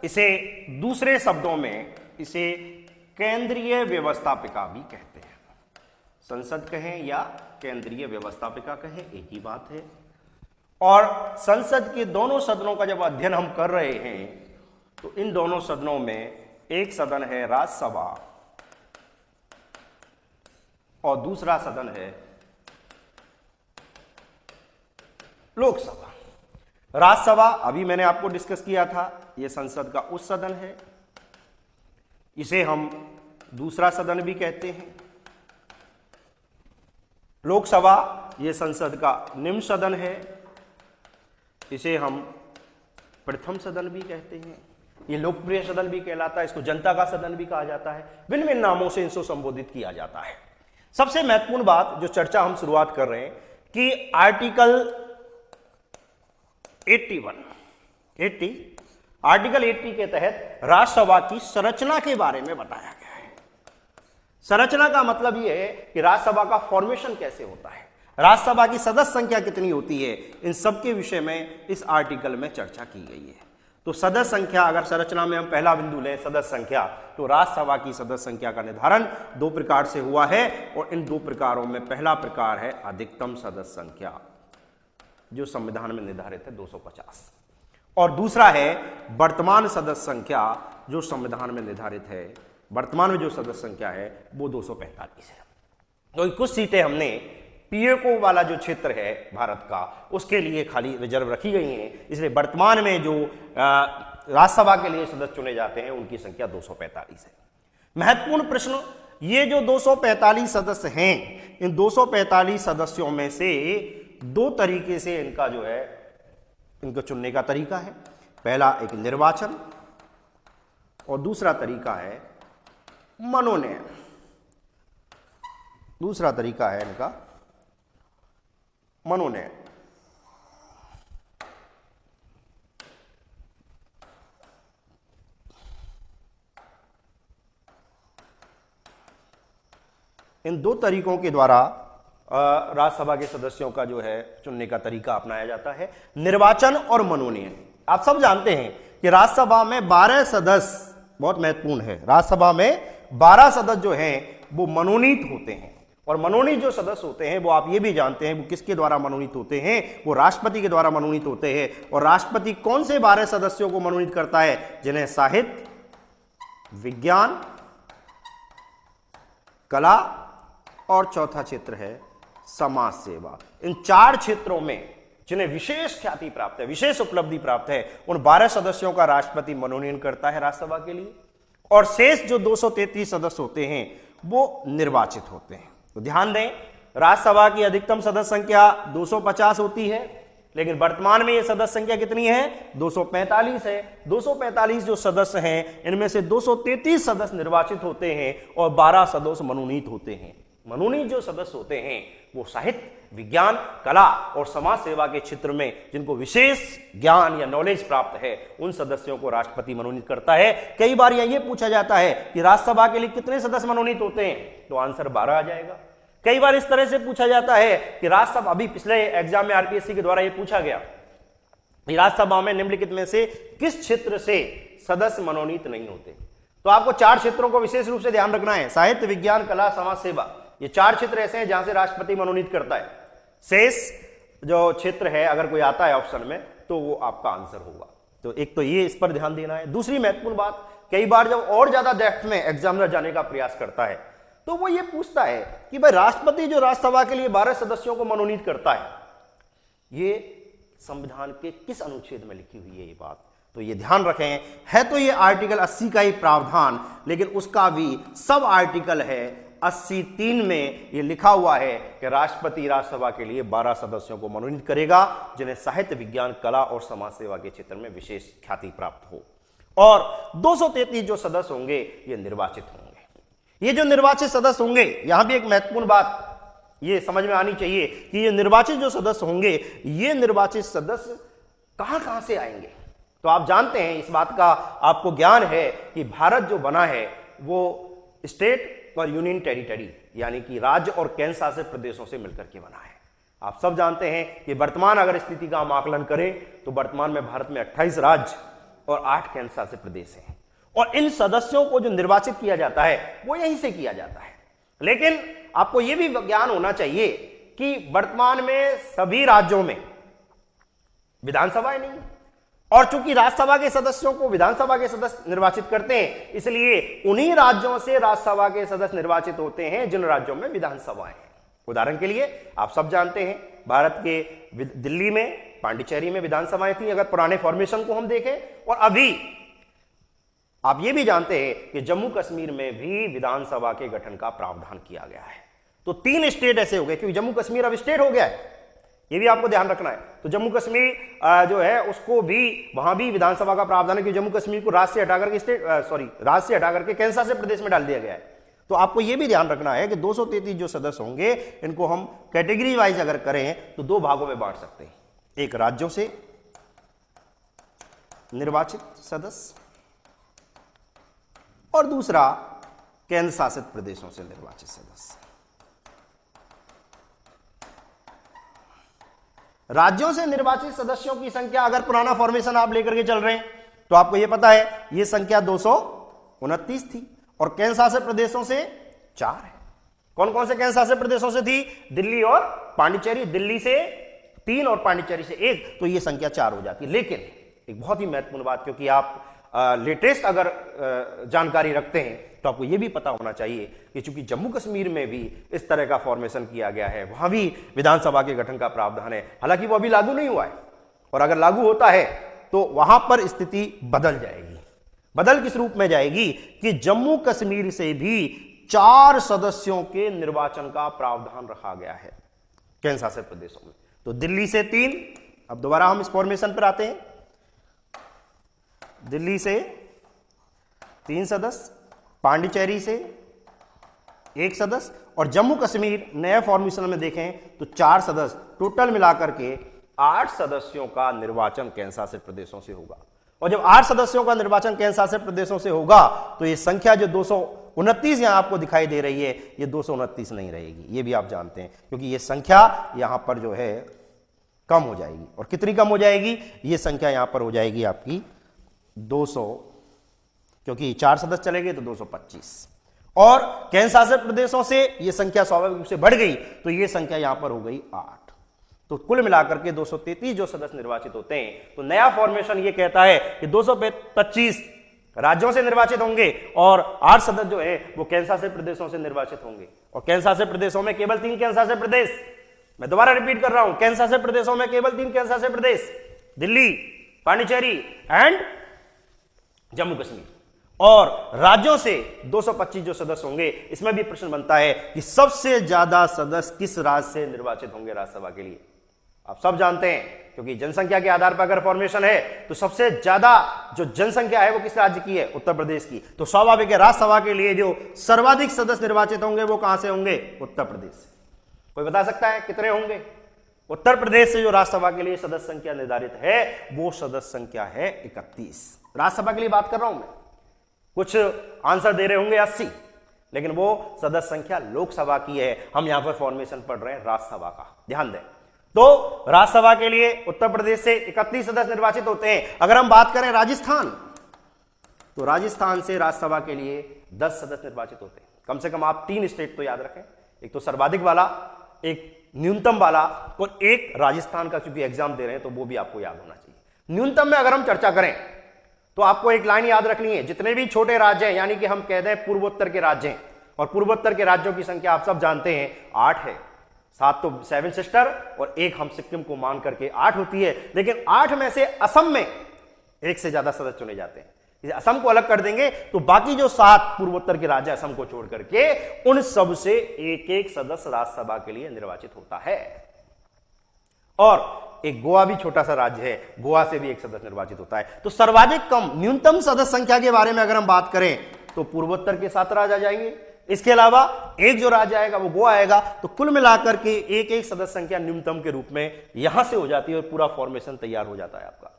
इसे दूसरे शब्दों में इसे केंद्रीय व्यवस्थापिका भी कहते हैं। संसद कहें या केंद्रीय व्यवस्थापिका कहें, एक ही बात है। और संसद के दोनों सदनों का जब अध्ययन हम कर रहे हैं तो इन दोनों सदनों में एक सदन है राज्यसभा और दूसरा सदन है लोकसभा। राज्यसभा अभी मैंने आपको डिस्कस किया था, यह संसद का उच्च सदन है, इसे हम दूसरा सदन भी कहते हैं। लोकसभा यह संसद का निम्न सदन है, इसे हम प्रथम सदन भी कहते हैं। ये लोकप्रिय सदन भी कहलाता है, इसको जनता का सदन भी कहा जाता है, भिन्न भिन्न नामों से इनको संबोधित किया जाता है। सबसे महत्वपूर्ण बात जो चर्चा हम शुरुआत कर रहे हैं कि आर्टिकल 80 के तहत राज्यसभा की संरचना के बारे में बताया गया है। संरचना का मतलब यह है कि राज्यसभा का फॉर्मेशन कैसे होता है, राज्यसभा की सदस्य संख्या कितनी होती है, इन सब के विषय में इस आर्टिकल में चर्चा की गई है। तो सदस्य संख्या, अगर संरचना में हम पहला बिंदु लें सदस्य संख्या, तो राज्यसभा की सदस्य संख्या का निर्धारण दो प्रकार से हुआ है और इन दो प्रकारों में पहला प्रकार है अधिकतम सदस्य संख्या जो संविधान में निर्धारित है 250, और दूसरा है वर्तमान सदस्य संख्या जो संविधान में निर्धारित है, वर्तमान में जो सदस्य संख्या है वो 245 है। तो कुछ सीटें हमने पीएको वाला जो क्षेत्र है भारत का उसके लिए खाली रिजर्व रखी गई हैं, इसलिए वर्तमान में जो राज्यसभा के लिए सदस्य चुने जाते हैं उनकी संख्या 245 है। महत्वपूर्ण प्रश्न, ये जो 245 सदस्य हैं, इन 245 सदस्यों में से दो तरीके से इनका जो है इनको चुनने का तरीका है। पहला एक निर्वाचन और दूसरा तरीका है मनोनयन। दूसरा तरीका है इनका मनोनयन। इन दो तरीकों के द्वारा राज्यसभा के सदस्यों का जो है चुनने का तरीका अपनाया जाता है, निर्वाचन और मनोनयन। आप सब जानते हैं कि राज्यसभा में 12 सदस्य, बहुत महत्वपूर्ण है, राज्यसभा में 12 सदस्य जो हैं वो मनोनीत होते हैं, और मनोनीत जो सदस्य होते हैं वो आप ये भी जानते हैं वो किसके द्वारा मनोनीत होते हैं, वो राष्ट्रपति के द्वारा मनोनीत होते हैं। और राष्ट्रपति कौन से 12 सदस्यों को मनोनीत करता है, जिन्हें साहित्य, विज्ञान, कला और चौथा क्षेत्र है समाज सेवा। इन 4 क्षेत्रों में जिन्हें विशेष ख्याति प्राप्त है, विशेष उपलब्धि प्राप्त है, उन 12 सदस्यों का राष्ट्रपति मनोनयन करता है राज्यसभा के लिए, और शेष जो 233 सदस्य होते हैं वो निर्वाचित होते हैं। तो ध्यान दें, राज्यसभा की अधिकतम सदस्य संख्या 250 होती है, लेकिन वर्तमान में यह सदस्य संख्या कितनी है, 245 है। 245 जो सदस्य हैं इनमें से 233 सदस्य निर्वाचित होते हैं और 12 सदस्य मनोनीत होते हैं। मनोनीत जो सदस्य होते हैं वो साहित्य, विज्ञान, कला और समाज सेवा के क्षेत्र में जिनको विशेष ज्ञान या नॉलेज प्राप्त है उन सदस्यों को राष्ट्रपति मनोनीत करता है। कई बार ये पूछा जाता है कि राज्यसभा के लिए कितने सदस्य मनोनीत होते हैं, तो आंसर 12 आ जाएगा। कई बार इस तरह से पूछा जाता है कि राज्यसभा, अभी पिछले एग्जाम में आरपीएससी के द्वारा यह पूछा गया, राज्यसभा में निम्नलिखित में से किस क्षेत्र से सदस्य मनोनीत नहीं होते, तो आपको 4 क्षेत्रों को विशेष रूप से ध्यान रखना है, साहित्य, विज्ञान, कला, समाज सेवा। ये 4 क्षेत्र ऐसे हैं जहां से राष्ट्रपति मनोनीत करता है। शेष जो क्षेत्र है अगर कोई आता है ऑप्शन में तो वो आपका आंसर होगा। तो एक तो ये, इस पर ध्यान देना है। दूसरी महत्वपूर्ण बात, कई बार जब और ज्यादा डेप्थ में एग्जामिनर जाने का प्रयास करता है तो वो ये पूछता है कि भाई राष्ट्रपति जो राज्यसभा के लिए 12 सदस्यों को मनोनीत करता है, ये संविधान के किस अनुच्छेद में लिखी हुई है ये बात, तो ये ध्यान रखें। है तो ये आर्टिकल 80 का ही प्रावधान, लेकिन उसका भी सब आर्टिकल है 80(3) में ये लिखा हुआ है कि राष्ट्रपति राज्यसभा के लिए 12 सदस्यों को मनोनीत करेगा जिन्हें साहित्य, विज्ञान, कला और समाज सेवा के क्षेत्र में विशेष ख्याति प्राप्त हो, और 233 जो सदस्य होंगे ये निर्वाचित होंगे। ये जो निर्वाचित सदस्य होंगे, यहां भी एक महत्वपूर्ण बात ये समझ में आनी चाहिए कि ये निर्वाचित जो सदस्य होंगे, ये निर्वाचित सदस्य कहां से आएंगे। तो आप जानते हैं, इस बात का आपको ज्ञान है कि भारत जो बना है वो स्टेट और यूनियन टेरिटरी यानी कि राज्य और केंद्र शासित प्रदेशों से मिलकर के बना है। आप सब जानते हैं कि वर्तमान अगर स्थिति का हम आकलन करें तो वर्तमान में भारत में 28 राज्य और 8 केंद्र शासित प्रदेश हैं। और इन सदस्यों को जो निर्वाचित किया जाता है वो यहीं से किया जाता है। लेकिन आपको यह भी ज्ञान होना चाहिए कि वर्तमान में सभी राज्यों में विधानसभाएं नहीं, और चूंकि राज्यसभा के सदस्यों को विधानसभा के सदस्य निर्वाचित करते हैं, इसलिए उन्हीं राज्यों से राज्यसभा के सदस्य निर्वाचित होते हैं जिन राज्यों में विधानसभाएं हैं। उदाहरण के लिए आप सब जानते हैं, भारत के दिल्ली में, पांडिचेरी में विधानसभाएं थी अगर पुराने फॉर्मेशन को हम देखें, और अभी आप ये भी जानते हैं कि जम्मू कश्मीर में भी विधानसभा के गठन का प्रावधान किया गया है। तो 3 स्टेट ऐसे हो गए, क्योंकि जम्मू कश्मीर अब स्टेट हो गया है, ये भी आपको ध्यान रखना है। तो जम्मू कश्मीर जो है उसको भी, वहां भी विधानसभा का प्रावधान है कि जम्मू कश्मीर को राज्य से हटाकर के राज्य से हटाकर के केंद्र शासित प्रदेश में डाल दिया गया है। तो आपको यह भी ध्यान रखना है कि 233 जो सदस्य होंगे, इनको हम कैटेगरी वाइज अगर करें तो 2 भागों में बांट सकते हैं। एक राज्यों से निर्वाचित सदस्य और दूसरा केंद्र शासित प्रदेशों से निर्वाचित सदस्य। राज्यों से निर्वाचित सदस्यों की संख्या, अगर पुराना फॉर्मेशन आप लेकर के चल रहे हैं तो आपको यह पता है यह संख्या 229 थी, और केंद्र शासित प्रदेशों से 4 है। कौन कौन से केंद्र शासित प्रदेशों से थी? दिल्ली और पांडिचेरी। दिल्ली से 3 और पांडिचेरी से 1, तो यह संख्या 4 हो जाती है। लेकिन एक बहुत ही महत्वपूर्ण बात, क्योंकि आप लेटेस्ट अगर जानकारी रखते हैं तो आपको यह भी पता होना चाहिए कि चूंकि जम्मू कश्मीर में भी इस तरह का फॉर्मेशन किया गया है, वहां भी विधानसभा के गठन का प्रावधान है, हालांकि वो अभी लागू नहीं हुआ है, और अगर लागू होता है तो वहां पर स्थिति बदल जाएगी। बदल किस रूप में जाएगी कि जम्मू कश्मीर से भी 4 सदस्यों के निर्वाचन का प्रावधान रखा गया है केंद्र शासित प्रदेशों में। तो दिल्ली से 3, अब दोबारा हम इस फॉर्मेशन पर आते हैं, दिल्ली से 3 सदस्य, पांडिचेरी से 1 सदस्य, और जम्मू कश्मीर नए फॉर्मेशन में देखें तो 4 सदस्य, टोटल मिलाकर के 8 सदस्यों का निर्वाचन केंद्र शासित प्रदेशों से होगा। और जब 8 सदस्यों का निर्वाचन केंद्र शासित प्रदेशों से होगा तो ये संख्या जो 229 यहां आपको दिखाई दे रही है, ये 229 नहीं रहेगी, ये भी आप जानते हैं, क्योंकि ये संख्या यहां पर जो है कम हो जाएगी। और कितनी कम हो जाएगी? ये संख्या यहां पर हो जाएगी आपकी 200, क्योंकि 4 सदस्य चले गए तो 225, और केंद्र शासित प्रदेशों से यह संख्या स्वाभाविक रूप से बढ़ गई, तो यह संख्या यहां पर हो गई 8। तो कुल मिलाकर के 233 जो सदस्य निर्वाचित होते हैं। तो नया फॉर्मेशन यह कहता है कि 225 राज्यों से निर्वाचित होंगे और 8 सदस्य जो है वो केंद्र शासित प्रदेशों से निर्वाचित होंगे। और केंद्र शासित प्रदेशों में केवल 3 केंद्र शासित प्रदेश, मैं दोबारा रिपीट कर रहा हूं, केंद्र शासित प्रदेशों में केवल 3 केंद्र शासित प्रदेश, दिल्ली, पांडिचेरी एंड जम्मू कश्मीर। और राज्यों से 225 जो सदस्य होंगे, इसमें भी प्रश्न बनता है कि सबसे ज्यादा सदस्य किस राज्य से निर्वाचित होंगे राज्यसभा के लिए? आप सब जानते हैं, क्योंकि जनसंख्या के आधार पर अगर फॉर्मेशन है तो सबसे ज्यादा जो जनसंख्या है वो किस राज्य की है? उत्तर प्रदेश की। तो स्वाभाविक है राज्यसभा के लिए जो सर्वाधिक सदस्य निर्वाचित होंगे वो कहां से होंगे? उत्तर प्रदेश से। कोई बता सकता है कितने होंगे? उत्तर प्रदेश से जो राज्यसभा के लिए सदस्य संख्या निर्धारित है वो सदस्य संख्या है 31। राज्यसभा के लिए बात कर रहा हूं मैं, कुछ आंसर दे रहे होंगे 80, लेकिन वो सदस्य संख्या लोकसभा की है। हम यहां पर फॉर्मेशन पढ़ रहे हैं राज्यसभा का, ध्यान दें। तो राज्यसभा के लिए उत्तर प्रदेश से 31 सदस्य निर्वाचित होते हैं। अगर हम बात करें राजस्थान, तो राजस्थान से राज्यसभा के लिए 10 सदस्य निर्वाचित होते हैं। कम से कम आप 3 स्टेट तो याद रखें, एक तो सर्वाधिक वाला, एक न्यूनतम वाला, और एक राजस्थान का, क्योंकि एग्जाम दे रहे हैं तो वो भी आपको याद होना चाहिए। न्यूनतम में अगर हम चर्चा करें तो आपको एक लाइन याद रखनी है, जितने भी छोटे राज्य हैं, यानी कि हम कहते हैं पूर्वोत्तर के राज्य हैं, और पूर्वोत्तर के राज्यों की संख्या आप सब जानते हैं 8 है। 7 तो 7 सिस्टर और 1 हम सिक्किम को मान करके 8 होती है। लेकिन 8 में से असम में 1 से ज्यादा सदस्य चुने जाते हैं। असम को अलग कर देंगे तो बाकी जो 7 पूर्वोत्तर के राज्य असम को छोड़ करके उन सब से 1-1 सदस्य राज्यसभा के लिए निर्वाचित होता है। और एक गोवा भी छोटा सा राज्य है, गोवा से भी 1 सदस्य निर्वाचित होता है। तो सर्वाधिक कम न्यूनतम सदस्य संख्या के बारे में अगर हम बात करें तो पूर्वोत्तर के 7 राज्य आ जाएंगे। इसके अलावा एक जो राज्य आएगा वो गोवा आएगा। तो कुल मिलाकर के 1-1 सदस्य संख्या न्यूनतम के रूप में यहां से हो जाती है और पूरा फॉर्मेशन तैयार हो जाता है आपका।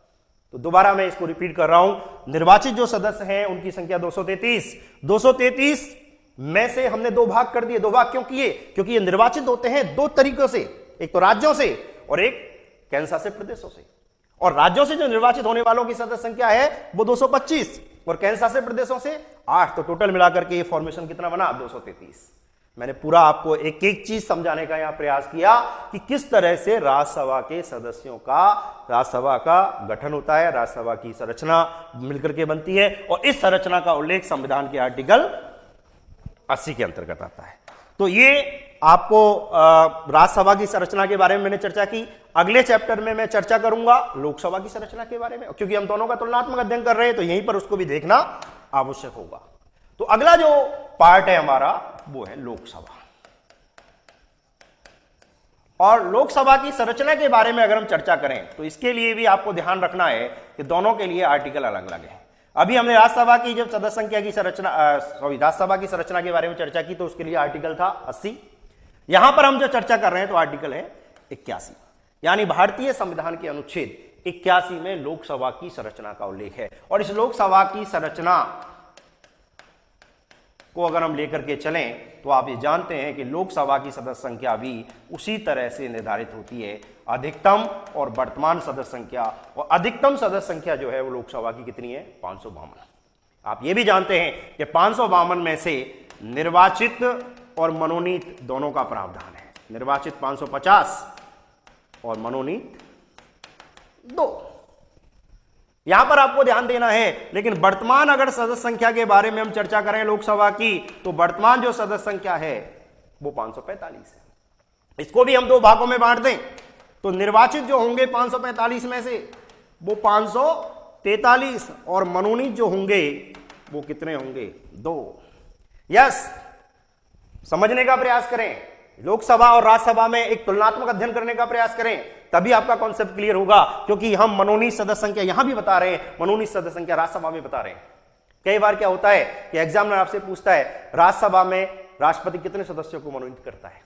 तो दोबारा मैं इसको रिपीट कर रहा हूं, निर्वाचित जो सदस्य हैं उनकी संख्या 233 में से हमने 2 भाग कर दिए। 2 भाग क्यों किए? क्योंकि ये निर्वाचित होते हैं 2 तरीकों से, एक तो राज्यों से और एक केंद्र शासित प्रदेशों से। और राज्यों से जो निर्वाचित होने वालों की सदस्य संख्या है वो 225 और केंद्र शासित प्रदेशों से 8। तो टोटल मिलाकर के ये फॉर्मेशन कितना बना? 233। मैंने पूरा आपको एक एक चीज समझाने का यहां प्रयास किया कि किस तरह से राज्यसभा के सदस्यों का, राज्यसभा का गठन होता है, राज्यसभा की संरचना मिलकर के बनती है और इस संरचना का उल्लेख संविधान के आर्टिकल 80 के अंतर्गत आता है। तो ये आपको राज्यसभा की संरचना के बारे में मैंने चर्चा की। अगले चैप्टर में मैं चर्चा करूंगा लोकसभा की संरचना के बारे में, क्योंकि हम दोनों का तुलनात्मक अध्ययन कर रहे हैं तो यहीं पर उसको भी देखना आवश्यक होगा। तो अगला जो पार्ट है हमारा वो है लोकसभा। और लोकसभा की संरचना के बारे में अगर हम चर्चा करें तो इसके लिए भी आपको ध्यान रखना है कि दोनों के लिए आर्टिकल अलग अलग है। अभी हमने राज्यसभा की जब सदस्य संख्या की संरचना राज्यसभा की संरचना के बारे में चर्चा की तो उसके लिए आर्टिकल था 80। यहां पर हम जो चर्चा कर रहे हैं तो आर्टिकल है 81, यानी भारतीय संविधान के अनुच्छेद 81 में लोकसभा की संरचना का उल्लेख है। और इस लोकसभा की संरचना को अगर हम लेकर के चलें तो आप ये जानते हैं कि लोकसभा की सदस्य संख्या भी उसी तरह से निर्धारित होती है, अधिकतम और वर्तमान सदस्य संख्या। और अधिकतम सदस्य संख्या जो है वो लोकसभा की कितनी है? 552। आप ये भी जानते हैं कि 552 में से निर्वाचित और मनोनीत दोनों का प्रावधान है। निर्वाचित 550 और मनोनीत 2। यहां पर आपको ध्यान देना है। लेकिन वर्तमान अगर सदस्य संख्या के बारे में हम चर्चा करें लोकसभा की तो वर्तमान जो सदस्य संख्या है वो 545 है। इसको भी हम दो भागों में बांट दें तो निर्वाचित जो होंगे 545 में से वो 543 और मनोनीत जो होंगे वो कितने होंगे? 2। यस, समझने का प्रयास करें। लोकसभा और राज्यसभा में एक तुलनात्मक अध्ययन करने का प्रयास करें, तभी आपका कॉन्सेप्ट क्लियर होगा। क्योंकि हम मनोनीत सदस्य संख्या यहां भी बता रहे हैं, मनोनीत सदस्य संख्या राज्यसभा में बता रहे हैं। कई बार क्या होता है कि एग्जामिनर आपसे पूछता है राज्यसभा में राष्ट्रपति कितने सदस्यों को मनोनीत करता है,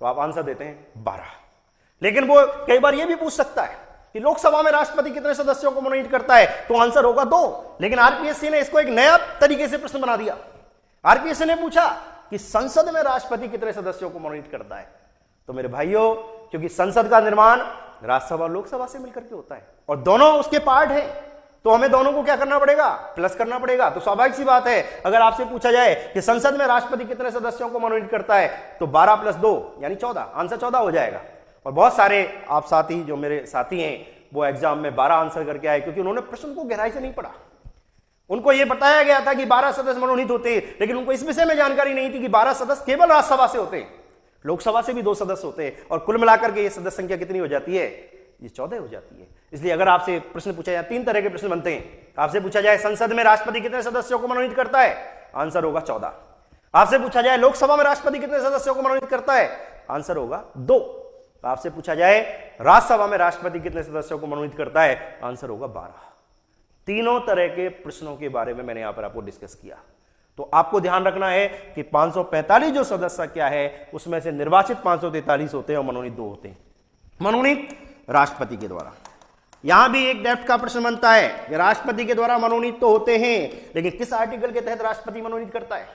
तो आप आंसर देते हैं 12। लेकिन वो कई बार यह भी पूछ सकता है कि लोकसभा में राष्ट्रपति कितने सदस्यों को मनोनीत करता है, तो आंसर होगा 2। लेकिन आरपीएससी ने इसको एक नया तरीके से प्रश्न बना दिया। आरपीएससी ने पूछा कि संसद में राष्ट्रपति कितने सदस्यों को मनोनीत करता है। तो मेरे भाइयों, क्योंकि संसद का निर्माण राज्यसभा लोकसभा से मिलकर के होता है और दोनों उसके पार्ट है, तो हमें दोनों को क्या करना पड़ेगा? प्लस करना पड़ेगा। तो स्वाभाविक सी बात है, अगर आपसे पूछा जाए कि संसद में राष्ट्रपति कितने सदस्यों को मनोनीत करता है तो 12 + 2 यानी 14, आंसर 14 हो जाएगा। और बहुत सारे आप साथी जो मेरे साथी हैं वो एग्जाम में 12 आंसर करके आए, क्योंकि उन्होंने प्रश्न को गहराई से नहीं पढ़ा। उनको यह बताया गया था कि 12 सदस्य मनोनीत होते हैं, लेकिन उनको इस विषय में जानकारी नहीं थी कि 12 सदस्य केवल राज्यसभा से होते हैं, लोकसभा से भी 2 सदस्य होते हैं, और कुल मिलाकर के ये सदस्य संख्या कितनी हो जाती है? ये 14 हो जाती है। इसलिए अगर आपसे प्रश्न पूछा जाए, 3 तरह के प्रश्न बनते हैं। आपसे पूछा जाए संसद में राष्ट्रपति कितने सदस्यों को मनोनीत करता है, आंसर होगा 14। आपसे पूछा जाए लोकसभा में राष्ट्रपति कितने सदस्यों को मनोनीत करता है, आंसर होगा 2। आपसे पूछा जाए राज्यसभा में राष्ट्रपति कितने सदस्यों को मनोनीत करता है, आंसर होगा 12। तीनों तरह के प्रश्नों के बारे में मैंने यहां पर आपको डिस्कस किया। तो आपको ध्यान रखना है कि 545 जो सदस्य क्या है उसमें से निर्वाचित 543 होते हैं और मनोनीत 2 होते हैं, मनोनीत राष्ट्रपति के द्वारा। यहां भी एक डेप्थ का प्रश्न बनता है कि राष्ट्रपति के द्वारा मनोनीत तो होते हैं, लेकिन किस आर्टिकल के तहत राष्ट्रपति मनोनीत करता है?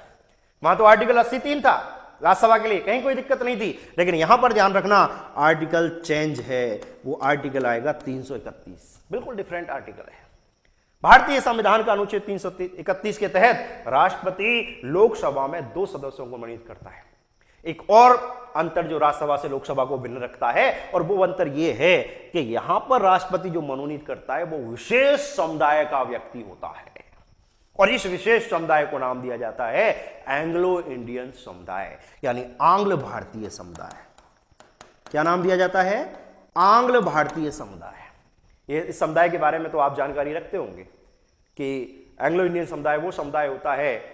वहां तो आर्टिकल 83 था राज्यसभा के लिए, कहीं कोई दिक्कत नहीं थी। लेकिन यहां पर ध्यान रखना आर्टिकल चेंज है, वो आर्टिकल आएगा 331, बिल्कुल डिफरेंट आर्टिकल है। भारतीय संविधान का अनुच्छेद 331 के तहत राष्ट्रपति लोकसभा में 2 सदस्यों को मनोनीत करता है। एक और अंतर जो राज्यसभा से लोकसभा को भिन्न रखता है, और वो अंतर यह है कि यहां पर राष्ट्रपति जो मनोनीत करता है वो विशेष समुदाय का व्यक्ति होता है, और इस विशेष समुदाय को नाम दिया जाता है एंग्लो इंडियन समुदाय, यानी आंग्ल भारतीय समुदाय। क्या नाम दिया जाता है? आंग्ल भारतीय समुदाय। ये इस समुदाय के बारे में तो आप जानकारी रखते होंगे कि एंग्लो इंडियन समुदाय वो समुदाय होता है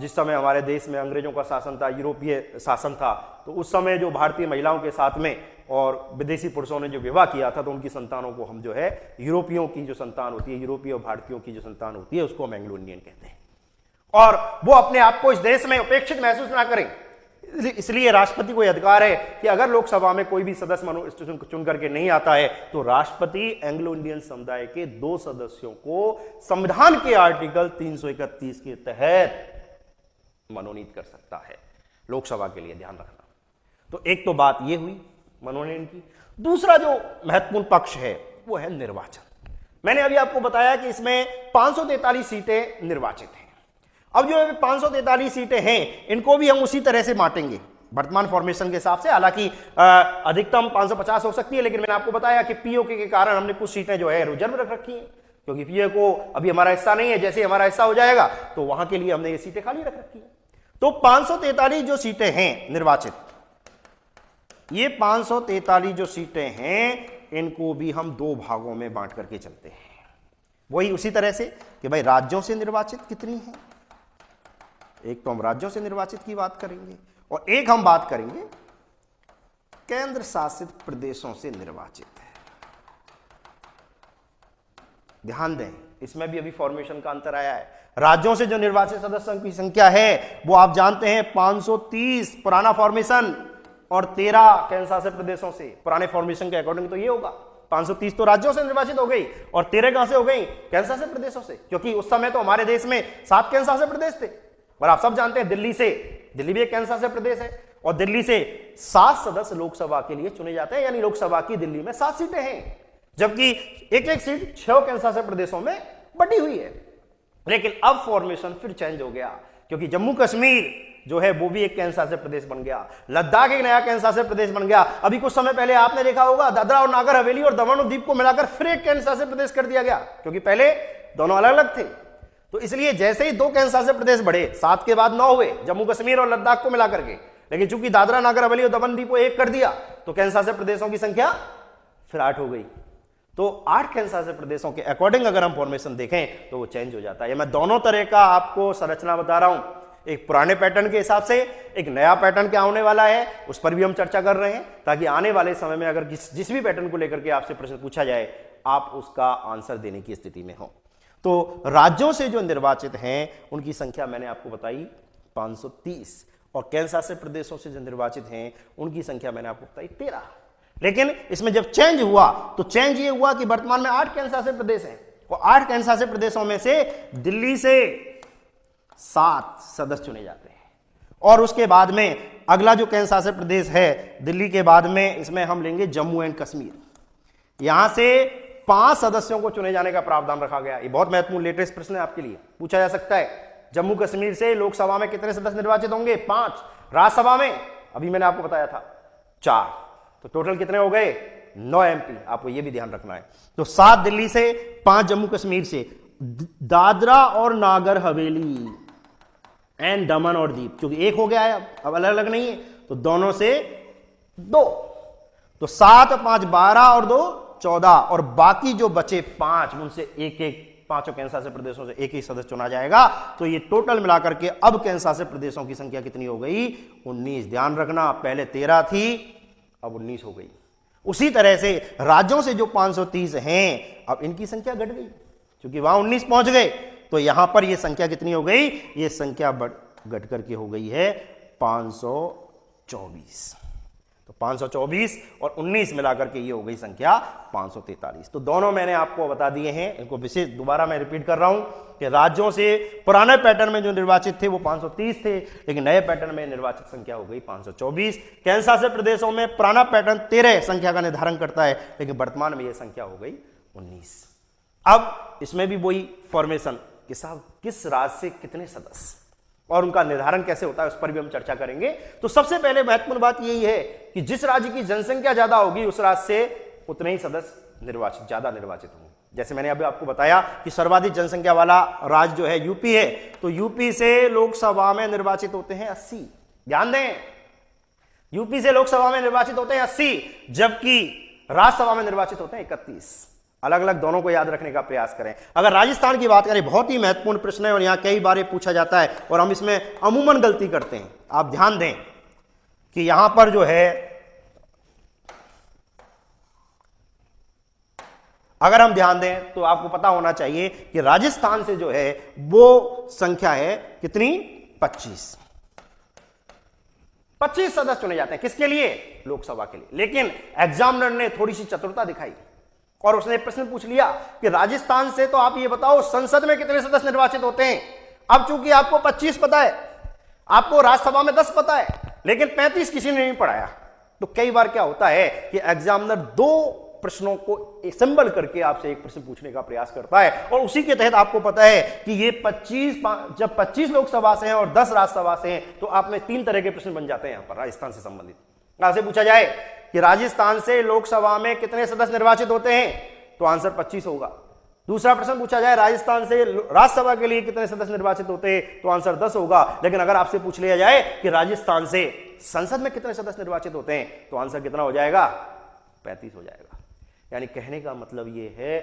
जिस समय हमारे देश में अंग्रेजों का शासन था, यूरोपीय शासन था, तो उस समय जो भारतीय महिलाओं के साथ में और विदेशी पुरुषों ने जो विवाह किया था, तो उनकी संतानों को हम जो है यूरोपियों की जो संतान होती है, यूरोपीय और भारतीयों की जो संतान होती है, उसको हम एंग्लो इंडियन कहते हैं। और वो अपने आप को इस देश में उपेक्षित महसूस ना करें, इसलिए राष्ट्रपति को अधिकार है कि अगर लोकसभा में कोई भी सदस्य चुन करके नहीं आता है तो राष्ट्रपति एंग्लो इंडियन समुदाय के 2 सदस्यों को संविधान के आर्टिकल 331 के तहत मनोनीत कर सकता है लोकसभा के लिए। ध्यान रखना। तो एक तो बात यह हुई मनोनयन की। दूसरा जो महत्वपूर्ण पक्ष है वो है निर्वाचन। मैंने अभी आपको बताया कि इसमें 543 सीटें निर्वाचित हैं। अब जो 543 सीटें हैं इनको भी हम उसी तरह से बांटेंगे वर्तमान फॉर्मेशन के हिसाब से। हालांकि अधिकतम 550 हो सकती है, लेकिन मैंने आपको बताया कि पीओके के कारण हमने कुछ सीटें जो है रिजर्व रख रखी हैं, क्योंकि पीओके को अभी हमारा हिस्सा नहीं है। जैसे हमारा हिस्सा हो जाएगा तो वहां के लिए हमने ये सीटें खाली रख रखी हैं। तो 543 जो सीटें हैं निर्वाचित, ये 543 जो सीटें हैं इनको भी हम दो भागों में बांट करके चलते हैं। वही उसी तरह से कि भाई राज्यों से निर्वाचित कितनी है, एक तो हम राज्यों से निर्वाचित की बात करेंगे और एक हम बात करेंगे केंद्र शासित प्रदेशों से निर्वाचित है। ध्यान दें, इसमें भी अभी फॉर्मेशन का अंतर आया है। राज्यों से जो निर्वाचित सदस्यों की संख्या है वो आप जानते हैं 530 पुराना फॉर्मेशन और 13 केंद्र शासित प्रदेशों से। पुराने फॉर्मेशन के अकॉर्डिंग तो ये होगा 530 तो राज्यों से निर्वाचित हो गई और 13 कहां से हो गई, केंद्र शासित प्रदेशों से, क्योंकि उस समय तो हमारे देश में 7 केंद्र शासित प्रदेश थे। और आप सब जानते हैं दिल्ली भी एक केंद्र शासित प्रदेश है और दिल्ली से 7 सदस्य लोकसभा के लिए चुने जाते हैं, यानी लोकसभा की दिल्ली में 7 सीटें हैं, जबकि एक एक सीट 6 केंद्र शासित प्रदेशों में बटी हुई है। लेकिन अब फॉर्मेशन फिर चेंज हो गया, क्योंकि जम्मू कश्मीर जो है वो भी एक केंद्र शासित प्रदेश बन गया, लद्दाख एक नया केंद्र शासित प्रदेश बन गया। अभी कुछ समय पहले आपने देखा होगा दादरा और नागर हवेली और दमन और दीव को मिलाकर फिर एक केंद्र शासित प्रदेश कर दिया गया, क्योंकि पहले दोनों अलग अलग थे। तो इसलिए जैसे ही 2 केंद्र शासित प्रदेश बढ़े, 7 के बाद 9 हुए जम्मू कश्मीर और लद्दाख को मिलाकर के, लेकिन चूंकि दादरा नागर हवेली और दमन दीव को एक कर दिया तो केंद्र शासित प्रदेशों की संख्या फिर 8 हो गई। तो 8 केंद्र शासित प्रदेशों के अकॉर्डिंग अगर हम फॉर्मेशन देखें तो वो चेंज हो जाता है। मैं दोनों तरह का आपको संरचना बता रहा हूं, एक पुराने पैटर्न के हिसाब से, एक नया पैटर्न क्या होने वाला है उस पर भी हम चर्चा कर रहे हैं, ताकि आने वाले समय में अगर जिस भी पैटर्न को लेकर के आपसे प्रश्न पूछा जाए आप उसका आंसर देने की स्थिति में हो। तो राज्यों से जो निर्वाचित हैं उनकी संख्या मैंने आपको बताई 530 और केंद्र शासित प्रदेशों से जो निर्वाचित हैं उनकी संख्या मैंने आपको बताई 13। लेकिन इसमें जब चेंज हुआ तो चेंज ये हुआ कि वर्तमान में 8 केंद्र शासित प्रदेश हैं और 8 केंद्र शासित प्रदेशों में से दिल्ली से 7 सदस्य चुने जाते हैं और उसके बाद में अगला जो केंद्र शासित प्रदेश है दिल्ली के बाद में इसमें हम लेंगे जम्मू एंड कश्मीर। यहां से 5 सदस्यों को चुने जाने का प्रावधान रखा गया। ये बहुत महत्वपूर्ण लेटेस्ट प्रश्न है, आपके लिए पूछा जा सकता है। जम्मू कश्मीर से लोकसभा में कितने सदस्य निर्वाचित होंगे, 5। राज्यसभा में अभी मैंने आपको बताया था 4, तो टोटल कितने हो गए, 9 एमपी। आपको यह भी ध्यान रखना है। तो 7 दिल्ली से, 5 जम्मू कश्मीर से, दादरा और नागर हवेली एंड दमन और दीव, क्योंकि एक हो गया है अब अलग अलग नहीं है, तो दोनों से 2, तो 7, 5, 12 और 2, 14 और बाकी जो बचे 5 उनसे एक 5 केंद्र शासित प्रदेशों से एक ही सदस्य चुना जाएगा। तो ये टोटल मिलाकर के अब केंद्र शासित प्रदेशों की संख्या कितनी हो गई, 19। ध्यान रखना, पहले 13 थी अब 19 हो गई। उसी तरह से राज्यों से जो 530 हैं अब इनकी संख्या घट गई, क्योंकि वहां 19 पहुंच गए, तो यहां पर ये संख्या कितनी हो गई, ये संख्या घट करके हो गई है 524। तो 524 और 19 मिलाकर के ये हो गई संख्या 543। तो दोनों मैंने आपको बता दिए हैं। इनको विशेष दोबारा मैं रिपीट कर रहा हूं कि राज्यों से पुराने पैटर्न में जो निर्वाचित थे वो 530 थे, लेकिन नए पैटर्न में निर्वाचित संख्या हो गई 524। केंद्र शासित प्रदेशों में पुराना पैटर्न 13 संख्या का निर्धारण करता है, लेकिन वर्तमान में यह संख्या हो गई 19। अब इसमें भी वही फॉर्मेशन कि साहब किस राज्य से कितने सदस्य और उनका निर्धारण कैसे होता है उस पर भी हम चर्चा करेंगे। तो सबसे पहले महत्वपूर्ण बात यही है कि जिस राज्य की जनसंख्या ज्यादा होगी उस राज्य से उतने ही सदस्य ज्यादा निर्वाचित होंगे। जैसे मैंने अभी आपको बताया कि सर्वाधिक जनसंख्या वाला राज्य जो है यूपी है, तो यूपी से लोकसभा में निर्वाचित होते हैं 80। ध्यान दें, यूपी से लोकसभा में निर्वाचित होते हैं 80, जबकि राज्यसभा में निर्वाचित होते हैं 31। अलग अलग दोनों को याद रखने का प्रयास करें। अगर राजस्थान की बात करें, बहुत ही महत्वपूर्ण प्रश्न है और यहां कई बार पूछा जाता है और हम इसमें अमूमन गलती करते हैं। आप ध्यान दें कि यहां पर जो है अगर हम ध्यान दें तो आपको पता होना चाहिए कि राजस्थान से जो है वो संख्या है कितनी, 25 सदस्य चुने जाते हैं। किसके लिए, लोकसभा के लिए। लेकिन एग्जामिनर ने थोड़ी सी चतुरता दिखाई और उसने प्रश्न पूछ लिया कि राजस्थान से तो आप ये बताओ संसद में कितने सदस्य निर्वाचित होते हैं। अब चूंकि आपको 25 पता है, आपको राज्यसभा में 10 पता है, लेकिन 35 किसी ने नहीं पढ़ाया। तो कई बार क्या होता है कि एग्जामिनर 2 प्रश्नों को असेंबल करके आपसे एक प्रश्न पूछने का प्रयास करता है, और उसी के तहत आपको पता है कि ये 25 जब 25 लोकसभा से हैं और 10 राज्यसभा से हैं तो आप में 3 तरह के प्रश्न बन जाते हैं यहां पर राजस्थान से संबंधित। आपसे पूछा जाए कि राजस्थान से लोकसभा में कितने सदस्य निर्वाचित होते हैं, तो आंसर 25 होगा। दूसरा प्रश्न पूछा जाए राजस्थान से राज्यसभा के लिए कितने सदस्य निर्वाचित होते हैं, तो आंसर 10 होगा। लेकिन अगर आपसे पूछ लिया जाए कि राजस्थान से संसद में कितने सदस्य निर्वाचित होते हैं, तो आंसर कितना हो जाएगा, 35 हो जाएगा। यानी कहने का मतलब यह है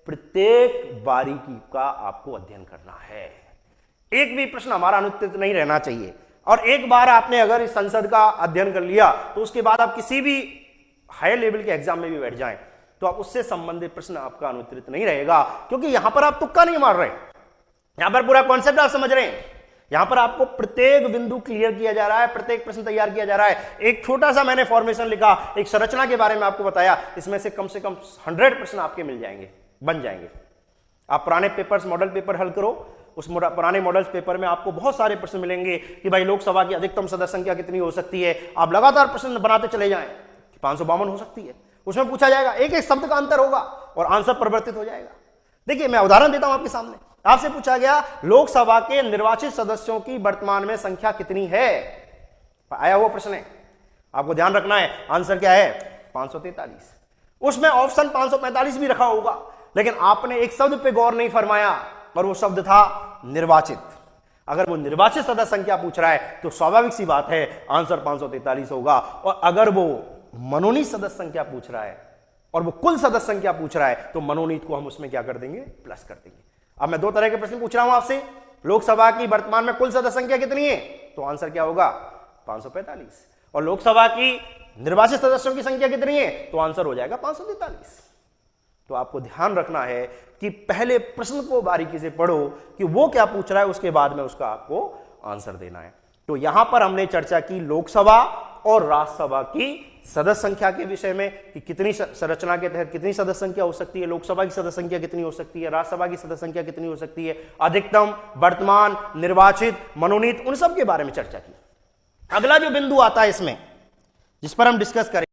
प्रत्येक बारीकी का आपको अध्ययन करना है। एक भी प्रश्न हमारा अनुत्तरित नहीं रहना चाहिए। और एक बार आपने अगर इस संसद का अध्ययन कर लिया तो उसके बाद आप किसी भी हाई लेवल के एग्जाम में भी बैठ जाएं तो आप उससे संबंधित प्रश्न आपका अनुत्तरित नहीं रहेगा, क्योंकि यहां पर आप तुक्का नहीं मार रहे, यहां पर पूरा कॉन्सेप्ट आप समझ रहे हैं। यहां पर आपको प्रत्येक बिंदु क्लियर किया जा रहा है, प्रत्येक प्रश्न तैयार किया जा रहा है। एक छोटा सा मैंने फॉर्मेशन लिखा, एक संरचना के बारे में आपको बताया, इसमें से कम 100 प्रश्न आपके मिल जाएंगे, बन जाएंगे। आप पुराने पेपर्स, मॉडल पेपर हल करो, उस पुराने मॉडल्स पेपर में आपको बहुत सारे प्रश्न मिलेंगे कि भाई लोकसभा की अधिकतम सदस्य संख्या कितनी हो सकती है। आप लगातार प्रश्न बनाते चले जाएं, 552 हो सकती है, उसमें पूछा जाएगा, एक एक शब्द का अंतर होगा और आंसर परिवर्तित हो जाएगा। देखिए मैं उदाहरण देता हूं आपके सामने। आपसे पूछा गया लोकसभा के निर्वाचित सदस्यों की वर्तमान में संख्या कितनी है, आया हुआ प्रश्न है, आपको ध्यान रखना है आंसर क्या है, 543। उसमें ऑप्शन 545 भी रखा होगा, लेकिन आपने एक शब्द पे गौर नहीं फरमाया और वो शब्द था निर्वाचित। अगर वो निर्वाचित सदस्य संख्या पूछ रहा है तो स्वाभाविक सी बात है आंसर 543 होगा। और अगर वो मनोनीत सदस्य संख्या पूछ रहा है और वो कुल सदस्य संख्या पूछ रहा है तो मनोनीत को हम उसमें क्या कर देंगे, प्लस कर देंगे। अब मैं 2 तरह के प्रश्न पूछ रहा हूं आपसे, लोकसभा की वर्तमान में कुल सदस्य संख्या कितनी है, तो आंसर क्या होगा 545, और लोकसभा की निर्वाचित सदस्यों की संख्या कितनी है, तो आंसर हो जाएगा 543। तो आपको ध्यान रखना है कि पहले प्रश्न को बारीकी से पढ़ो कि वो क्या पूछ रहा है, उसके बाद में उसका आपको आंसर देना है। तो यहां पर हमने चर्चा की लोकसभा और राज्यसभा की सदस्य संख्या के विषय में कि कितनी संरचना के तहत कितनी सदस्य संख्या हो सकती है, लोकसभा की सदस्य संख्या कितनी हो सकती है, राज्यसभा की सदस्य संख्या कितनी हो सकती है, अधिकतम, वर्तमान, निर्वाचित, मनोनीत, उन सब के बारे में चर्चा की। अगला जो बिंदु आता है इसमें जिस पर हम डिस्कस करें